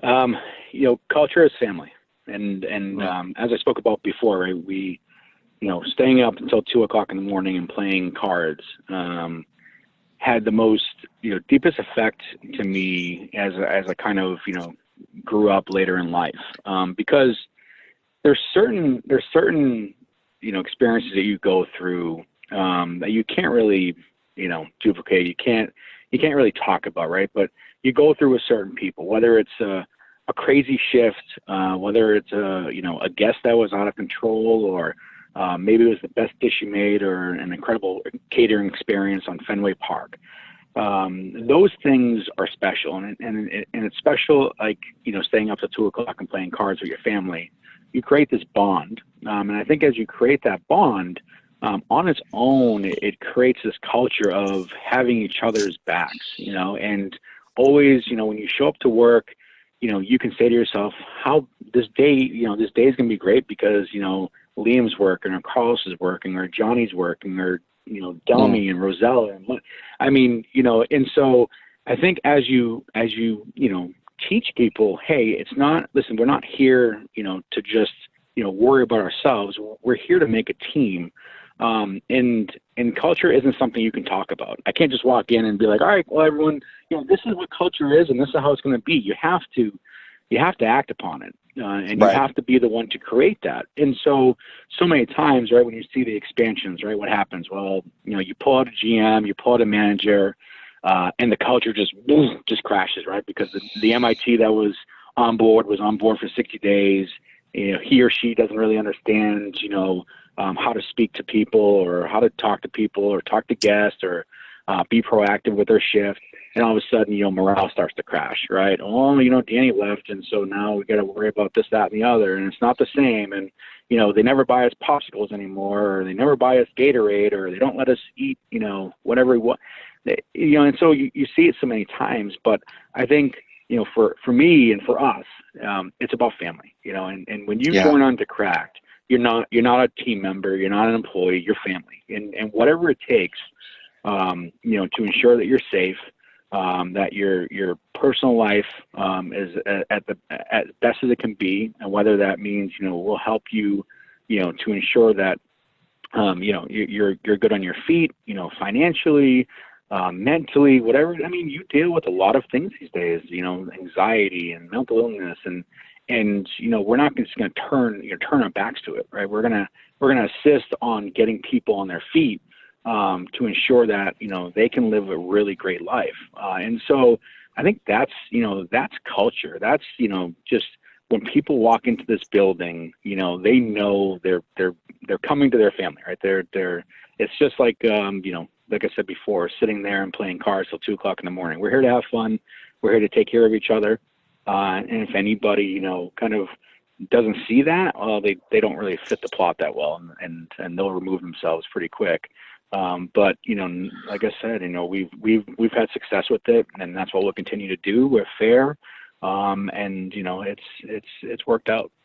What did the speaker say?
Culture is family. As I spoke about before, right, staying up until 2 o'clock in the morning and playing cards, had the most, deepest effect to me as I kind of, grew up later in life. Because there's certain, experiences that you go through, that you can't really, duplicate. You can't really talk about, right? But you go through with certain people, whether it's a crazy shift, whether it's a guest that was out of control, or maybe it was the best dish you made, or an incredible catering experience on Fenway Park. Those things are special, and it's special, like, staying up till 2 o'clock and playing cards with your family. You create this bond, and I think as you create that bond, on its own, it creates this culture of having each other's backs, and always, when you show up to work, you can say to yourself, how this day is going to be great because, Liam's working, or Carlos is working, or Johnny's working, or, Delmy and Rosella. And so I think as you teach people, hey, listen, we're not here, to just, worry about ourselves. We're here to make a team. And culture isn't something you can talk about. I can't just walk in and be like, all right, well, everyone, this is what culture is, and this is how it's going to be. You have to act upon it, and you have to be the one to create that. And so many times, right, when you see the expansions, right, what happens? Well, you pull out a GM, you pull out a manager, and the culture just crashes, right? Because the MIT that was on board for 60 days. He or she doesn't really understand, how to speak to people, or how to talk to people, or talk to guests, or be proactive with their shift. And all of a sudden, morale starts to crash, right? Oh, Danny left, and so now we got to worry about this, that, and the other, and it's not the same. And they never buy us popsicles anymore, or they never buy us Gatorade, or they don't let us eat, whatever we want. And so you see it so many times. But I think, for me and for us, it's about family, and when you're going on to Cracked, you're not a team member, you're not an employee, you're family, and whatever it takes, to ensure that you're safe, that your personal life is at best as it can be, and whether that means we'll help you, to ensure that you're good on your feet, financially, mentally, whatever. You deal with a lot of things these days, anxiety and mental illness, and we're not just going to turn our backs to it, right? We're gonna assist on getting people on their feet, to ensure that they can live a really great life. And so I think that's culture. That's just when people walk into this building, they know they're coming to their family, right? It's just like like I said before, sitting there and playing cards till 2 o'clock in the morning. We're here to have fun. We're here to take care of each other. And if anybody kind of doesn't see that, they don't really fit the plot that well, and they'll remove themselves pretty quick. But like I said, we've had success with it, and that's what we'll continue to do. We're fair, and it's worked out.